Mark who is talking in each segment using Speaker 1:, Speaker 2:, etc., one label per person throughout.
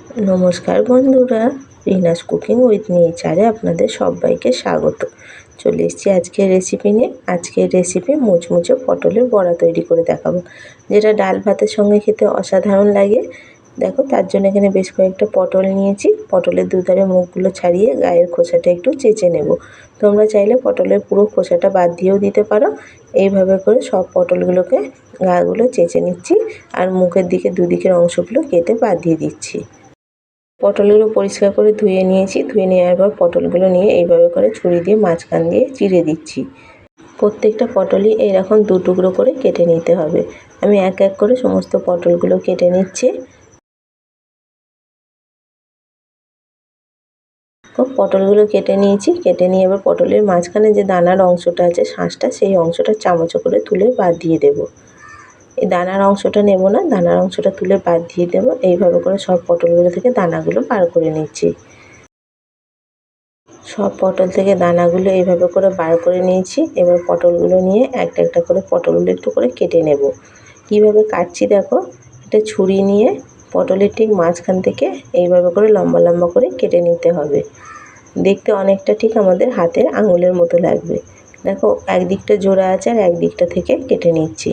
Speaker 1: নমস্কার বন্ধুরা, Rina's cooking with নেচারে আপনাদের সবাইকে স্বাগত। চলে এসেছি আজকের রেসিপি নিয়ে। আজকের রেসিপি মুচমুচে পটলের বড়া তৈরি করে দেখাবো, যেটা ডাল ভাতের সঙ্গে খেতে অসাধারণ লাগে। দেখো, তার জন্য এখানে বেশ কয়েকটা পটল নিয়েছি। পটলের দুধারে মুখগুলো ছাড়িয়ে গায়ের খোসাটা একটু চেঁচে নেব। তোমরা চাইলে পটলের পুরো খোসাটা বাদ দিয়েও দিতে পারো। এইভাবে করে সব পটলগুলোকে গাগুলো চেঁচে নিচ্ছি, আর মুখের দিকে দুদিকের অংশগুলো কেটে বাদ দিয়ে দিচ্ছি। পটলগুলো পরিষ্কার করে ধুয়ে নিয়েছি। ধুয়ে নেওয়ার পর পটলগুলো নিয়ে এইভাবে করে ছুরি দিয়ে মাঝখান দিয়ে চিড়ে দিচ্ছি। প্রত্যেকটা পটলই এরকম দু টুকরো করে কেটে নিতে হবে। আমি এক এক করে সমস্ত পটলগুলো কেটে নিচ্ছি। পটলগুলো কেটে নিয়েছি। কেটে নিয়ে এবার পটলের মাঝখানে যে দানার অংশটা আছে, শাঁসটা, সেই অংশটা চামচে করে তুলে বাদ দিয়ে দেবো। এই দানার অংশটা নেব না, দানার অংশটা তুলে বাদ দিয়ে দেবো। এইভাবে করে সব পটলগুলো থেকে দানাগুলো বার করে নিচ্ছি। সব পটল থেকে দানাগুলো এইভাবে করে বার করে নিয়েছি। এবার পটলগুলো নিয়ে একটা একটা করে পটলগুলো একটু করে কেটে নেব। কীভাবে কাটছি দেখো, একটা ছুরি নিয়ে পটলের ঠিক মাঝখান থেকে এইভাবে করে লম্বা লম্বা করে কেটে নিতে হবে। দেখতে অনেকটা ঠিক আমাদের হাতের আঙুলের মতো লাগবে। দেখো, একদিকটা জোড়া আছে আর একদিকটা থেকে কেটে নিচ্ছি।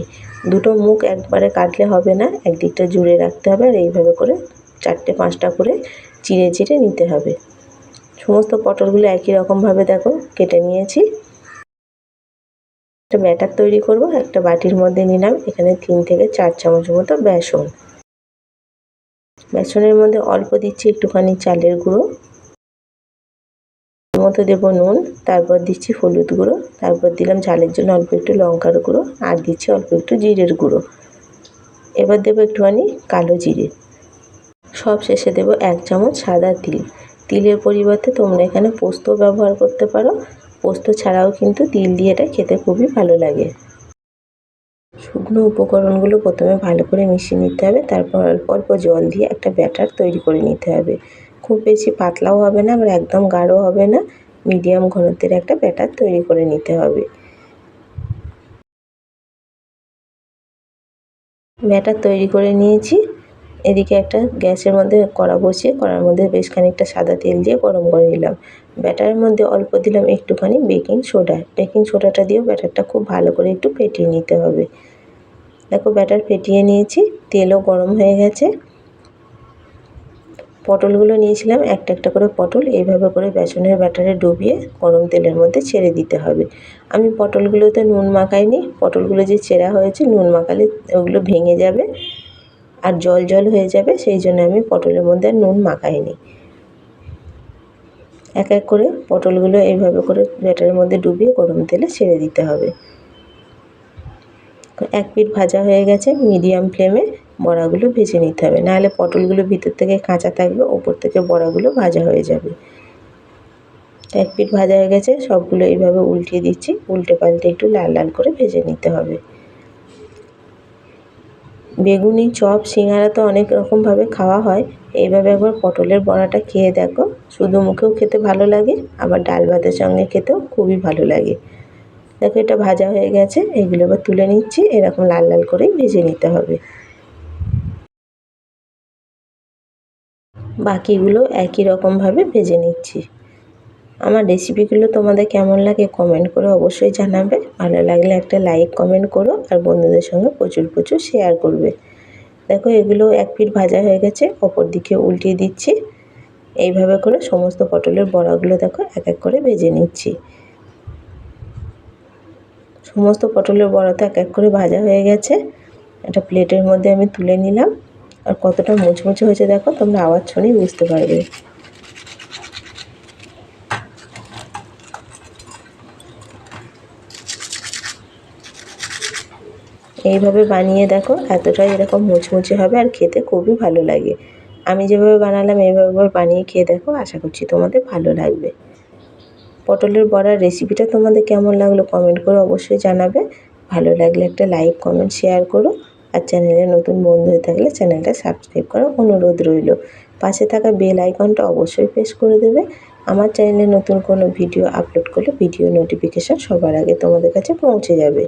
Speaker 1: দুটো মুখ একবারে কাটলে হবে না, একদিকটা জুড়ে রাখতে হবে। আর এইভাবে করে 4টে 5টা করে চিড়ে চিড়ে নিতে হবে। সমস্ত পটলগুলো একই রকমভাবে দেখো কেটে নিয়েছি। একটা ব্যাটার তৈরি করব। একটা বাটির মধ্যে নিলাম এখানে 3 থেকে 4 চামচ মতো বেসন। বেসনের মধ্যে অল্প দিচ্ছি একটুখানি চালের গুঁড়ো, মতো দেবো নুন, তারপর দিচ্ছি হলুদ গুঁড়ো, তারপর দিলাম ঝালের জন্য অল্প একটু লঙ্কার গুঁড়ো, আর দিচ্ছি অল্প একটু জিরের গুঁড়ো। এবার দেবো একটুখানি কালো জিরে। সব শেষে দেবো 1 চামচ সাদা তিল। তিলের পরিবর্তে তোমরা এখানে পোস্ত ব্যবহার করতে পারো। পোস্ত ছাড়াও কিন্তু তিল দিয়ে এটা খেতে খুবই ভালো লাগে। শুকনো উপকরণগুলো প্রথমে ভালো করে মিশিয়ে নিতে হবে। তারপর অল্প অল্প জল দিয়ে একটা ব্যাটার তৈরি করে নিতে হবে। খুব বেশি পাতলাও হবে না, আবার একদম গাঢ় হবে না, মিডিয়াম ঘনত্বের একটা ব্যাটার তৈরি করে নিতে হবে। ব্যাটার তৈরি করে নিয়েছি। এদিকে একটা গ্যাসের মধ্যে কড়া বসিয়ে কড়ার মধ্যে বেশ খানিকটা সাদা তেল দিয়ে গরম করে নিলাম। ব্যাটারের মধ্যে অল্প দিলাম একটুখানি বেকিং সোডা। বেকিং সোডাটা দিয়েও ব্যাটারটা খুব ভালো করে একটু ফেটিয়ে নিতে হবে। দেখো, ব্যাটার ফেটিয়ে নিয়েছি, তেলও গরম হয়ে গেছে। পটলগুলো নিয়েছিলাম, একটা একটা করে পটল এইভাবে করে বেসনের ব্যাটারে ডুবিয়ে গরম তেলের মধ্যে ছেড়ে দিতে হবে। আমি পটলগুলোতে নুন মাখাইনি। পটলগুলো যে ছেঁড়া হয়েছে, নুন মাখালে ওগুলো ভেঙে যাবে আর জল জল হয়ে যাবে, সেই জন্য আমি পটলের মধ্যে আর নুন মাখাইনি। এক এক করে পটলগুলো এইভাবে করে ব্যাটারের মধ্যে ডুবিয়ে গরম তেলে ছেড়ে দিতে হবে। এক পিঠ ভাজা হয়ে গেছে, মিডিয়াম ফ্লেমে বড়াগুলো ভেজে নিতে হবে, নাহলে পটলগুলো ভিতর থেকে কাঁচা থাকবে, ওপর থেকে বড়াগুলো ভাজা হয়ে যাবে। এক পিঠ ভাজা হয়ে গেছে, সবগুলো এইভাবে উল্টিয়ে দিচ্ছি। উল্টে পাল্টে একটু লাল লাল করে ভেজে নিতে হবে। বেগুনি, চপ, সিঙ্গারা তো অনেক রকমভাবে খাওয়া হয়। এইভাবে একবার পটলের বড়াটা খেয়ে দেখো। শুধু মুখেও খেতে ভালো লাগে, আবার ডাল ভাতের সঙ্গে খেতেও খুবই ভালো লাগে। দেখো, এটা ভাজা হয়ে গেছে। এগুলো এবার তুলে নিচ্ছি। এরকম লাল লাল করেই ভেজে নিতে হবে। বাকিগুলো একই রকমভাবে ভেজে নিচ্ছি। আমার রেসিপিগুলো তোমাদের কেমন লাগে কমেন্ট করে অবশ্যই জানাবে। ভালো লাগলে একটা লাইক কমেন্ট করো, আর বন্ধুদের সঙ্গে প্রচুর প্রচুর শেয়ার করবে। দেখো, এগুলো এক পিঠ ভাজা হয়ে গেছে, অপর দিকে উল্টিয়ে দিচ্ছি। এইভাবে করে সমস্ত পটলের বড়াগুলো দেখো এক এক করে ভেজে নিচ্ছি। সমস্ত পটলের বড়া তো এক এক করে ভাজা হয়ে গেছে। একটা প্লেটের মধ্যে আমি তুলে নিলাম। আর কতটা মুচমুচে হয়েছে দেখো, তোমরা আওয়াজ শুনেই বুঝতে পারবে। এইভাবে বানিয়ে দেখো, এতটাই এরকম মুচমুচে হবে আর খেতে খুবই ভালো লাগে। আমি যেভাবে বানালাম এইভাবে বানিয়ে খেয়ে দেখো, আশা করছি তোমাদের ভালো লাগবে। পটলের বড়ার রেসিপিটা তোমাদের কেমন লাগলো কমেন্ট করে অবশ্যই জানাবে। ভালো লাগলে একটা লাইক কমেন্ট শেয়ার করো, আর চ্যানেলে নতুন বন্ধু হয়ে থাকলে চ্যানেলটা সাবস্ক্রাইব করার অনুরোধ রইল। পাশে থাকা বেল আইকনটা অবশ্যই প্রেস করে দেবে। আমার চ্যানেলে নতুন কোনো ভিডিও আপলোড করলে ভিডিও নোটিফিকেশান সবার আগে তোমাদের কাছে পৌঁছে যাবে।